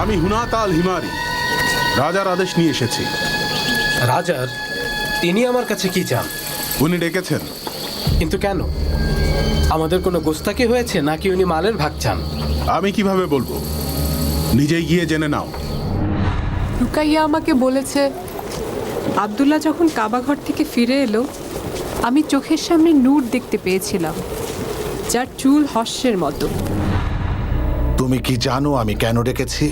আমি হুনাত আল হিমারি রাজার আদেশ নিয়ে এসেছি। রাজার? তিনি আমার কাছে কি চান? উনি ডেকেছেন। কিন্তু কেন? আমাদের কোনো গোস্তাকি হয়েছে নাকি উনি মালের ভাগ চান? আমি কিভাবে বলবো, নিজেই গিয়ে জেনে নাও। রুকাইয়া আমাকে বলেছে আব্দুল্লাহ যখন কাবাঘর থেকে ফিরে এলো আমি চোখের সামনে নূর দেখতে পেয়েছিলাম, যার চুল হর্ষের মতো। তুমি কি জানো আমি কেন ডেকেছি?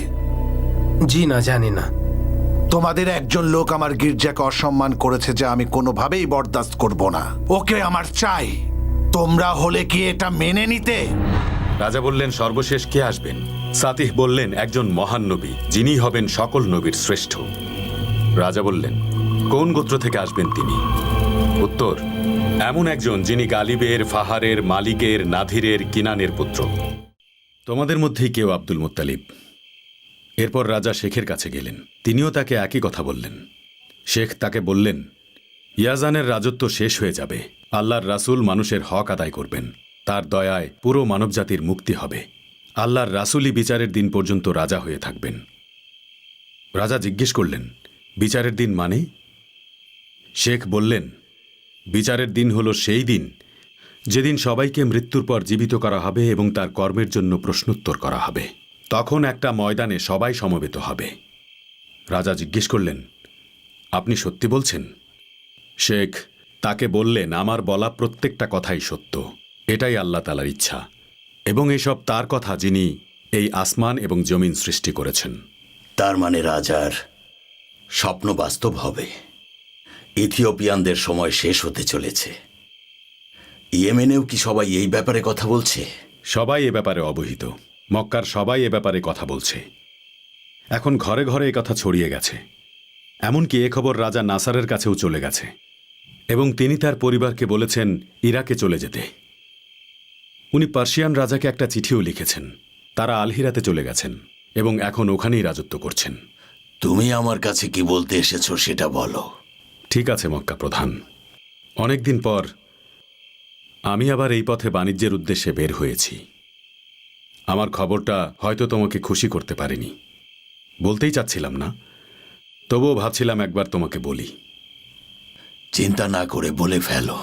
জি না, জানি না। তোমাদের একজন লোক আমার গির্জাকে অসম্মান করেছে, যা আমি কোনোভাবেই বরদাস্ত করব না। ওকে আমার চাই। তোমরা হলে কি এটা মেনে নিতে? রাজা বললেন, সর্বশেষ কে আসবেন? সাতিহ বললেন, একজন মহান নবী, যিনি হবেন সকল নবীর শ্রেষ্ঠ। রাজা বললেন, কোন গোত্র থেকে আসবেন তিনি? উত্তর, এমন একজন যিনি গালিবের, ফাহারের, মালিকের, নাধিরের, কিনানের পুত্র। তোমাদের মধ্যেই কেউ আব্দুল মুত্তালিব। এরপর রাজা শেখের কাছে গেলেন। তিনিও তাকে একই কথা বললেন। শেখ তাকে বললেন, ইয়াজানের রাজত্ব শেষ হয়ে যাবে। আল্লাহর রাসূল মানুষের হক আদায় করবেন। তার দয়ায় পুরো মানবজাতির মুক্তি হবে। আল্লাহর রাসূলই বিচারের দিন পর্যন্ত রাজা হয়ে থাকবেন। রাজা জিজ্ঞেস করলেন, বিচারের দিন মানে? শেখ বললেন, বিচারের দিন হল সেই দিন যেদিন সবাইকে মৃত্যুর পর জীবিত করা হবে এবং তার কর্মের জন্য প্রশ্নোত্তর করা হবে। তখন একটা ময়দানে সবাই সমবেত হবে। রাজা জিজ্ঞেস করলেন, আপনি সত্যি বলছেন? শেখ তাকে বললেন, আমার বলা প্রত্যেকটা কথাই সত্য। এটাই আল্লাহ তাআলার ইচ্ছা এবং এসব তার কথা, যিনি এই আসমান এবং জমিন সৃষ্টি করেছেন। তার মানে রাজার স্বপ্ন বাস্তব হবে। ইথিওপিয়ানদের সময় শেষ হতে চলেছে। ইয়েমেনেও কি সবাই এই ব্যাপারে কথা বলছে? সবাই এ ব্যাপারে অবহিত। মক্কার সবাই এ ব্যাপারে কথা বলছে। এখন ঘরে ঘরে এ কথা ছড়িয়ে গেছে। এমনকি এ খবর রাজা নাসারের কাছেও চলে গেছে এবং তিনি তার পরিবারকে বলেছেন ইরাকে চলে যেতে। উনি পার্সিয়ান রাজাকে একটা চিঠিও লিখেছেন। তারা আলহিরাতে চলে গেছেন এবং এখন ওখানেই রাজত্ব করছেন। তুমি আমার কাছে কি বলতে এসেছো সেটা বলো। ঠিক আছে মক্কা প্রধান, অনেকদিন পর আমি আবার এই পথে বাণিজ্যের উদ্দেশ্যে বের হয়েছি। আমার খবরটা হয়তো তোমাকে খুশি করতে পারিনি, বলতেই চাচ্ছিলাম না, তবুও ভাবছিলাম একবার তোমাকে বলি। চিন্তা না করে বলে ফেলো।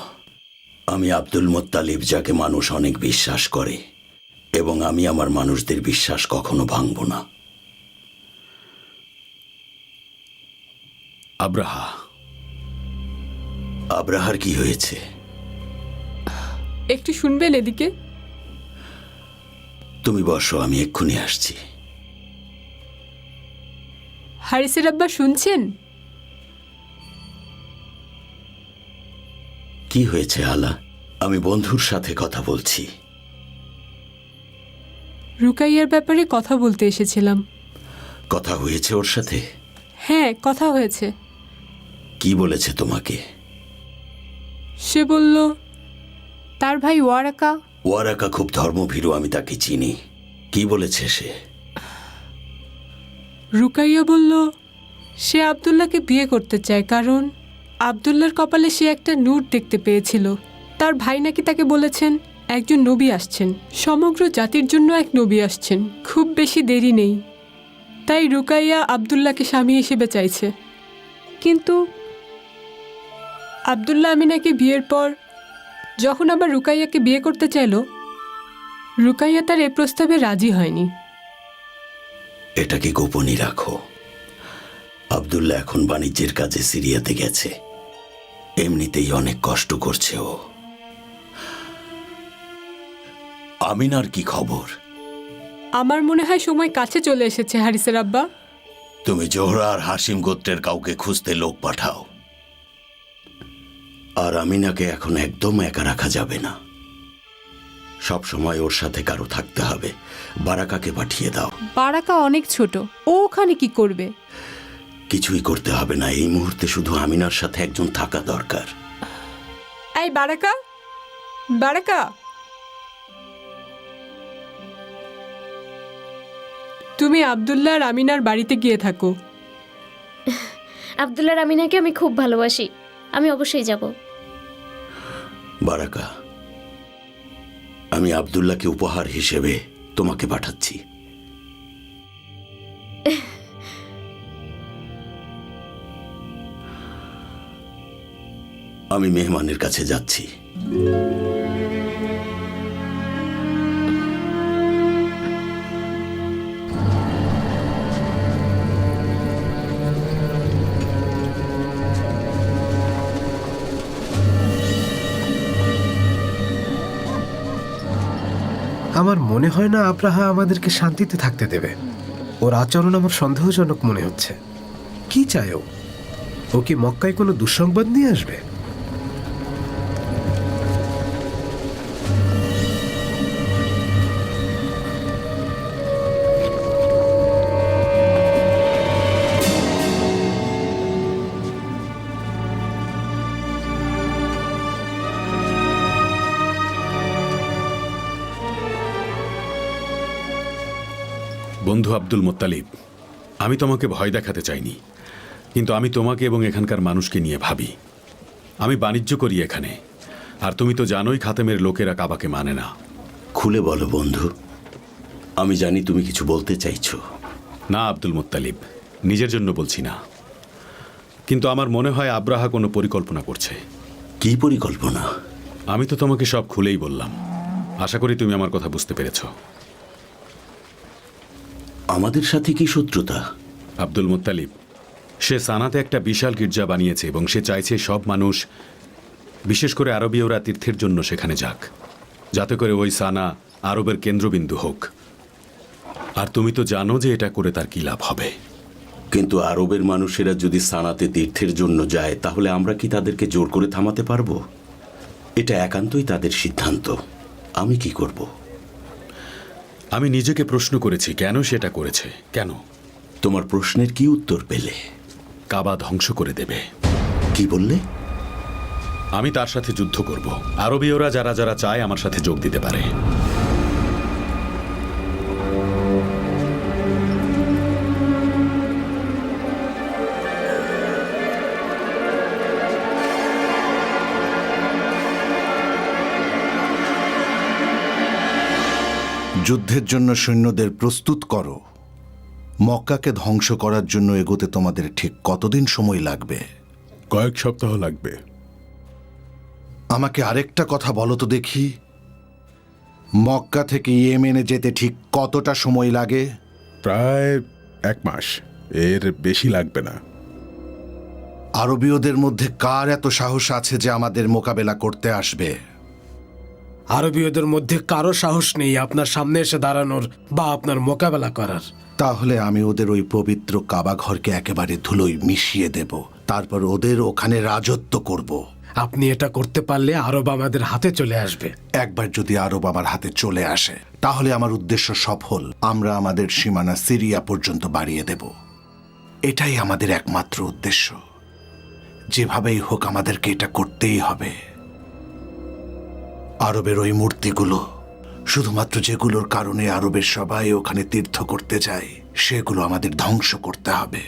আমি আব্দুল মুত্তালিব, যাকে মানুষ অনেক বিশ্বাস করে, এবং আমি আমার মানুষদের বিশ্বাস কখনো ভাঙব না। আব্রাহা। আব্রাহার কি হয়েছে? একটু শুনবেন এদিকে? তুমি বসো, আমি এক্ষুনি আসছি। হারিসের আব্বা শুনছেন? কি হয়েছে আলা? আমি বন্ধুর সাথে কথা বলছি। রুকাইয়ার ব্যাপারে কথা বলতে এসেছিলাম। কথা হয়েছে ওর সাথে? হ্যাঁ, কথা হয়েছে। কি বলেছে তোমাকে? সে বলল তার ভাই ওয়ারাকা। ওয়ারাকা খুব ধর্মভীরু, আমি তাকে চিনি। কি বলেছে সে? রুকাইয়া বলল সে আব্দুল্লাহকে বিয়ে করতে চায়, কারণ আব্দুল্লাহর কপালে সে একটা নূর দেখতে পেয়েছিল। তার ভাই নাকি তাকে বলেছেন একজন নবী আসছেন, সমগ্র জাতির জন্য এক নবী আসছেন, খুব বেশি দেরি নেই। তাই রুকাইয়া আব্দুল্লাহকে স্বামী হিসেবে চাইছে। কিন্তু আব্দুল্লাহ আমিনাকে বিয়ের পর যখন আবার রুকাইয়াকে বিয়ে করতে চাইল, রুকাইয়া তার এ প্রস্তাবে রাজি হয়নি। এটাকে গোপনই রাখো। আব্দুল্লাহ এখন বাণিজ্যের কাজে সিরিয়াতে গেছে। এমনিতেই অনেক কষ্ট করছে ও। আমিনার কি খবর? আমার মনে হয় সময় কাছে চলে এসেছে হারিসের আব্বা। তুমি জোহরা আর হাসিম গোত্রের কাউকে খুঁজতে লোক পাঠাও। আর আমিনাকে এখন একদম একা রাখা যাবে না। সব সময় ওর সাথে কারো থাকতে হবে। বারাকাকে পাঠিয়ে দাও। বারাকা অনেক ছোট, ও ওখানে কি করবে? কিছুই করতে হবে না, এই মুহূর্তে শুধু আমিনার সাথে একজন থাকা দরকার। এই বারাকা, বারাকা, তুমি আব্দুল্লাহ আর আমিনার বাড়িতে গিয়ে থাকো। আব্দুল্লাহ আমিনাকে আমি খুব ভালোবাসি, আমি অবশ্যই যাব। বারাকা, আমি আব্দুল্লাহকে উপহার হিসেবে তোমাকে পাঠাচ্ছি। আমি মেহমানের কাছে যাচ্ছি। আমার মনে হয় না আব্রাহা আমাদেরকে শান্তিতে থাকতে দেবে। ওর আচরণ আমার সন্দেহজনক মনে হচ্ছে। কি চায় ও? ও কি মক্কায় কোনো দুঃসংবাদ নিয়ে আসবে? বন্ধু আব্দুল মোত্তালিব, আমি তোমাকে ভয় দেখাতে চাইনি, কিন্তু আমি তোমাকে এবং এখানকার মানুষকে নিয়ে ভাবি। আমি বাণিজ্য করি এখানে, আর তুমি তো জানোই খাতেমের লোকেরা কাবাকে মানে না। খুলে বলো বন্ধু, আমি জানি তুমি কিছু বলতে চাইছো। না আব্দুল মোত্তালিব, নিজের জন্য বলছি না, কিন্তু আমার মনে হয় আব্রাহা কোনো পরিকল্পনা করছে। কি পরিকল্পনা? আমি তো তোমাকে সব খুলেই বললাম, আশা করি তুমি আমার কথা বুঝতে পেরেছ। আমাদের সাথে কি শত্রুতা? আব্দুল মোত্তালিব, সে সানাতে একটা বিশাল গির্জা বানিয়েছে এবং সে চাইছে সব মানুষ, বিশেষ করে আরবীয়রা, তীর্থের জন্য সেখানে যাক, যাতে করে ওই সানা আরবের কেন্দ্রবিন্দু হোক। আর তুমি তো জানো যে এটা করে তার কী লাভ হবে। কিন্তু আরবের মানুষেরা যদি সানাতে তীর্থের জন্য যায়, তাহলে আমরা কি তাদেরকে জোর করে থামাতে পারবো? এটা একান্তই তাদের সিদ্ধান্ত। আমি কি করব? আমি নিজেকে প্রশ্ন করেছি কেন সেটা করেছে। কেন? তোমার প্রশ্নের কি উত্তর পেলে? কাবা ধ্বংস করে দেবে। কি বললে? আমি তার সাথে যুদ্ধ করব। আরবীয়রা যারা যারা চায় আমার সাথে যোগ দিতে পারে। যুদ্ধের জন্য সৈন্যদের প্রস্তুত করো। মক্কাকে ধ্বংস করার জন্য এগোতে তোমাদের ঠিক কতদিন সময় লাগবে? কয়েক সপ্তাহ লাগবে। আমাকে আরেকটা কথা বলো তো দেখি, মক্কা থেকে ইয়েমেনে যেতে ঠিক কতটা সময় লাগে? প্রায় 1 মাস, এর বেশি লাগবে না। আরবীয়দের মধ্যে কার এত সাহস আছে যে আমাদের মোকাবেলা করতে আসবে? আরবীয়দের মধ্যে কারো সাহস নেই আপনার সামনে এসে দাঁড়ানোর বা আপনার মোকাবেলা করার। তাহলে আমি ওদের ওই পবিত্র কাবা ঘরকে একেবারে ধুলোয় মিশিয়ে দেব, তারপর ওদের ওখানে রাজত্ব করব। আপনি এটা করতে পারলে আরব আমাদের হাতে চলে আসবে। একবার যদি আরব আমার হাতে চলে আসে, তাহলে আমার উদ্দেশ্য সফল। আমরা আমাদের সীমানা সিরিয়া পর্যন্ত বাড়িয়ে দেব। এটাই আমাদের একমাত্র উদ্দেশ্য। যেভাবেই হোক আমাদেরকে এটা করতেই হবে। আরবের ওই মূর্তিগুলো, শুধুমাত্র যেগুলোর কারণে আরবের সবাই ওখানে তীর্থ করতে যায়, সেগুলো আমাদের ধ্বংস করতে হবে।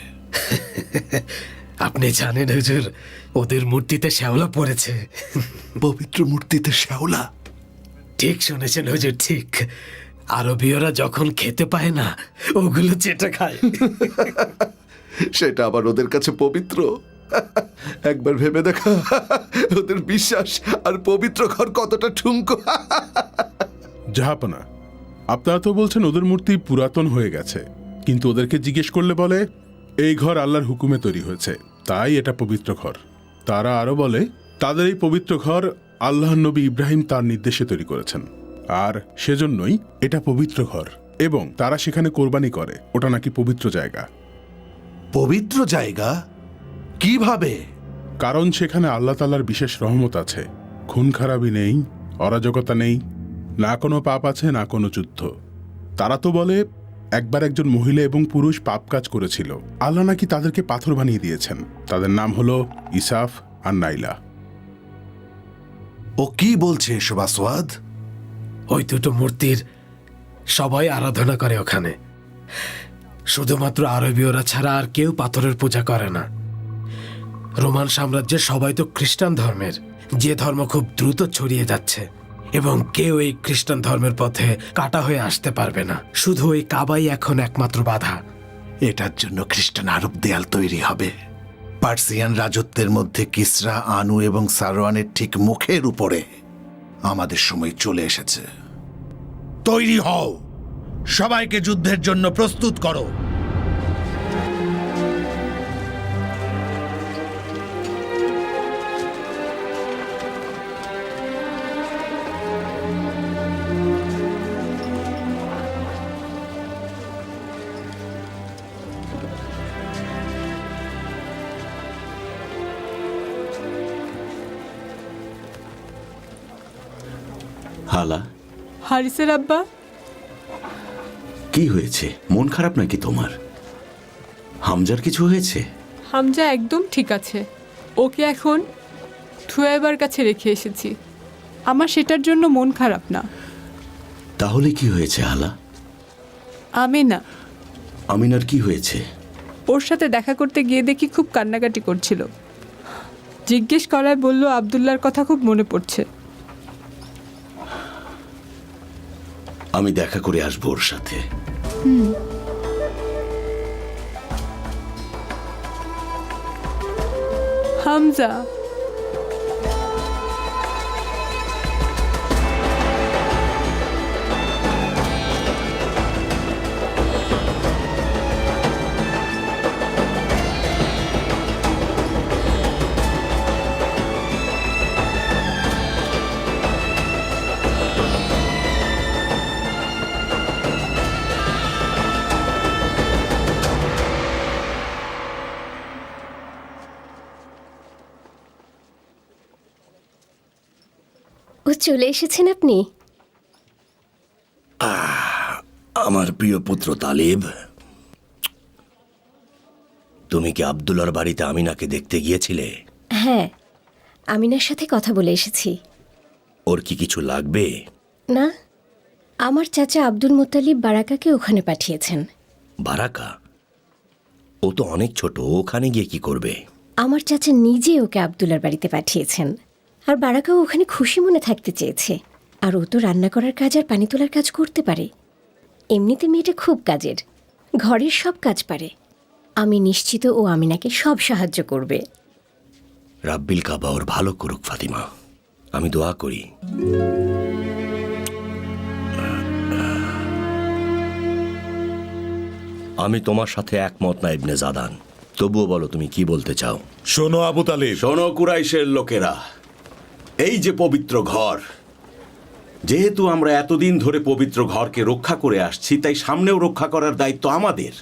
আপনি জানেন হুজুর, ওদের মূর্তিতে শ্যাওলা পড়েছে। পবিত্র মূর্তিতে শ্যাওলা? ঠিক শুনেছেন হুজুর, ঠিক। আরবীয়রা যখন খেতে পায় না, ওগুলো চেটে খায়। সেটা আবার ওদের কাছে পবিত্র? একবার ভেবে দেখা, ওদের বিশ্বাস আর পবিত্র ঘর কতটা ঠুনকো। জাহাপনা, আপনারা তো বলছেন ওদের মূর্তি পুরাতন হয়ে গেছে, কিন্তু ওদেরকে জিজ্ঞেস করলে বলে এই ঘর আল্লাহর হুকুমে তৈরি হয়েছে, তাই এটা পবিত্র ঘর। তারা আরো বলে তাদের এই পবিত্র ঘর আল্লাহর নবী ইব্রাহিম তার নির্দেশে তৈরি করেছেন, আর সেজন্যই এটা পবিত্র ঘর, এবং তারা সেখানে কোরবানি করে। ওটা নাকি পবিত্র জায়গা। পবিত্র জায়গা? কিভাবে? কারণ সেখানে আল্লাহ তাআলার বিশেষ রহমত আছে। খুন খারাপি নেই, অরাজকতা নেই, না কোনো পাপ আছে, না কোনো যুদ্ধ। তারা তো বলে একবার একজন মহিলা এবং পুরুষ পাপ কাজ করেছিল, আল্লাহ নাকি তাদেরকে পাথর বানিয়ে দিয়েছেন। তাদের নাম হলো ইসাফ আর নাইলা। ও কি বলছে এসব আসওয়াদ? ওই দুটো মূর্তির সবাই আরাধনা করে ওখানে। শুধুমাত্র আরবীয়রা ছাড়া আর কেউ পাথরের পূজা করে না। রোমান সাম্রাজ্যের সবাই তো খ্রিস্টান ধর্মের, যে ধর্ম খুব দ্রুত ছড়িয়ে যাচ্ছে, এবং কেউ এই খ্রিস্টান ধর্মের পথে কাটা হয়ে আসতে পারবে না। শুধু ওই কাবাই এখন একমাত্র বাধা। এটার জন্য খ্রিস্টান আরব দেয়াল তৈরি হবে। পার্সিয়ান রাজত্বের মধ্যে কিসরা, আনু এবং সারওয়ানের ঠিক মুখের উপরে আমাদের সময় চলে এসেছে। তৈরি হও, সবাইকে যুদ্ধের জন্য প্রস্তুত করো। হালা, হারিসের আব্বা, কি হয়েছে? মন খারাপ নাকি তোমার? হামজার কিছু হয়েছে? হামজা একদম ঠিক আছে। ওকে এখন থুয়াইবার কাছে রেখে এসেছি। আমার সেটার জন্য মন খারাপ না। তাহলে কি হয়েছে হালা? আমিনা, আমিনার কি হয়েছে? ওর সাথে দেখা করতে গিয়ে দেখি খুব কান্নাকাটি করছিল। জিজ্ঞেস করায় বলল আব্দুল্লাহর কথা খুব মনে পড়ছে। আমি দেখা করে আসবো ওর সাথে। হামজা, ও চলে এসেছেন আপনি? আমার প্রিয় পুত্র তালিব, তুমি কি আব্দুল্লাহর বাড়িতে আমিনাকে দেখতে গিয়েছিলে? হ্যাঁ, আমিনার সাথে কথা বলে এসেছি। ওর কি কিছু লাগবে? না, আমার চাচা আব্দুল মুত্তালিব বারাকাকে ওখানে পাঠিয়েছেন। বারাকা? ও তো অনেক ছোট, ওখানে গিয়ে কি করবে? আমার চাচা নিজে ওকে আব্দুল্লার বাড়িতে পাঠিয়েছেন। আর বারাকাও ওখানে খুশি মনে থাকতে চেয়েছে। আর ও তো রান্না করার কাজ আর পানি তোলার কাজ করতে পারে। এমনিতে মেয়েটা খুব কাজের, ঘরের সব কাজ পারে। আমি নিশ্চিত ও আমিনাকে সব সাহায্য করবে। রাব্বিল কাবা ওর ভালো করুক ফাতিমা, আমি দোয়া করি। আমি তোমার সাথে একমত না ইবনে জাদান, তবুও বলো তুমি কি বলতে চাও। শোনো আবু তালিব, শোনো কুরাইশের লোকেরা, এই যে পবিত্র ঘর, যেহেতু আমরা এতদিন ধরে পবিত্র ঘরকে রক্ষা করে আসছি, তাই সামনেও রক্ষা করার দায়িত্ব আমাদের।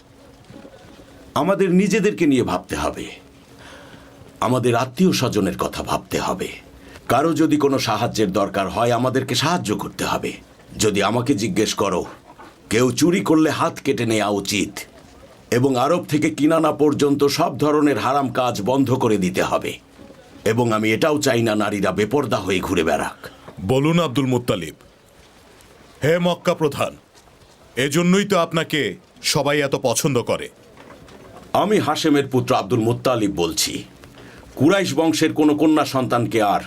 আমাদের নিজেদেরকে নিয়ে ভাবতে হবে, আমাদের আত্মীয় স্বজনের কথা ভাবতে হবে। কারো যদি কোনো সাহায্যের দরকার হয় আমাদেরকে সাহায্য করতে হবে। যদি আমাকে জিজ্ঞেস করো, কেউ চুরি করলে হাত কেটে নেওয়া উচিত এবং আরব থেকে কিনানা পর্যন্ত সব ধরনের হারাম কাজ বন্ধ করে দিতে হবে। এবং আমি এটাও চাই না নারীরা বেপর্দা হয়ে ঘুরে বেড়াক। বলুন আব্দুল মুত্তালিব। হে মক্কা প্রধান, এজন্যই তো আপনাকে সবাই এত পছন্দ করে। আমি হাশেমের পুত্র আব্দুল মুত্তালিব বলছি। কুরাইশ বংশের কোনো কন্যা সন্তানকে আর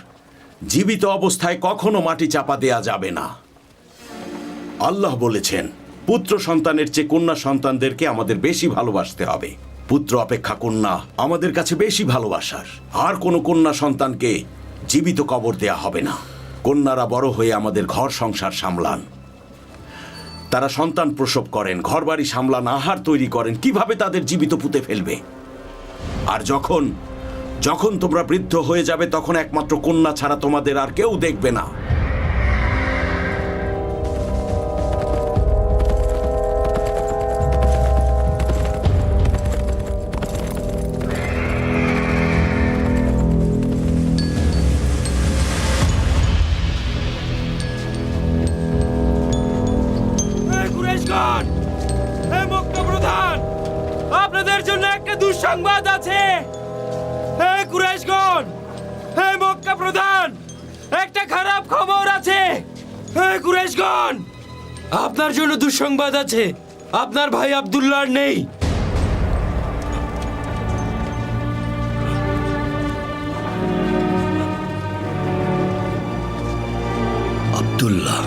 জীবিত অবস্থায় কখনো মাটি চাপা দেয়া যাবে না। আল্লাহ বলেছেন, পুত্র সন্তানের চেয়ে কন্যা সন্তানদেরকে আমাদের বেশি ভালোবাসতে হবে। পুত্র অপেক্ষা কন্যা আমাদের কাছে বেশি ভালোবাসার। আর কোনো কন্যা সন্তানকে জীবিত কবর দেয়া হবে না। কন্যারা বড় হয়ে আমাদের ঘর সংসার সামলান, তারা সন্তান প্রসব করেন, ঘরবাড়ি সামলান, আহার তৈরি করেন। কিভাবে তাদের জীবিত পুঁতে ফেলবে? আর যখন যখন তোমরা বৃদ্ধ হয়ে যাবে, তখন একমাত্র কন্যা ছাড়া তোমাদের আর কেউ দেখবে না। আপনাদের জন্য একটা দুঃসংবাদ আছে। হে কুরাইশগণ, হে মক্কা প্রধান, একটা খারাপ খবর আছে। হে কুরাইশগণ, আপনার জন্য দুঃসংবাদ আছে। আপনার ভাই আব্দুল্লাহ নেই। আব্দুল্লাহ,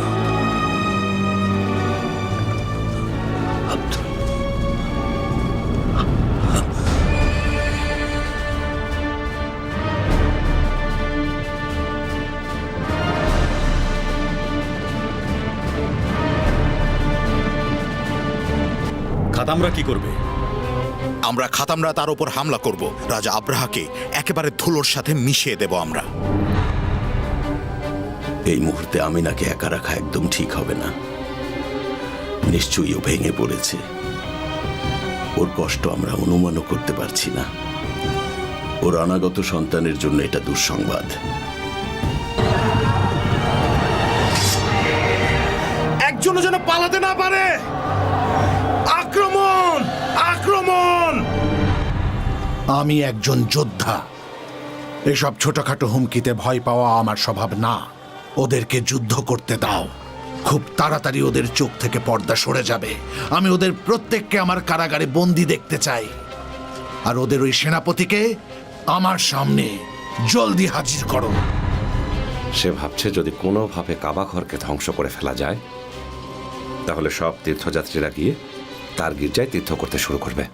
খাতামরা কি করবে? আমরা খাতামরা তার উপর হামলা করব। রাজা আব্রাহাকে একেবারে ধুলোর সাথে মিশিয়ে দেব আমরা। এই মুহূর্তে আমিনাকে একা রাখা একদম ঠিক হবে না। নিশ্চয়ই ও ভেঙে পড়েছে। ওর কষ্ট আমরা অনুমানও করতে পারছি না। ওর অনাগত সন্তানের জন্য এটা দুঃসংবাদ। একজনও যেন পালাতে না পারে। আক্রমণ! আক্রমণ! আমি একজন যোদ্ধা। এসব ছোটখাটো হুমকিতে ভয় পাওয়া আমার স্বভাব না। ওদেরকে যুদ্ধ করতে দাও। খুব তাড়াতাড়ি ওদের চোখ থেকে পর্দা সরে যাবে। আমি ওদের প্রত্যেককে আমার কারাগারে বন্দি দেখতে চাই। আর ওদের ওই সেনাপতিকে আমার সামনে জলদি হাজির করো। সে ভাবছে যদি কোনোভাবে কাবা ঘরকে ধ্বংস করে ফেলা যায়, তাহলে সব তীর্থযাত্রীরা গিয়ে তার গির্জায় তীর্থ করতে শুরু করবে।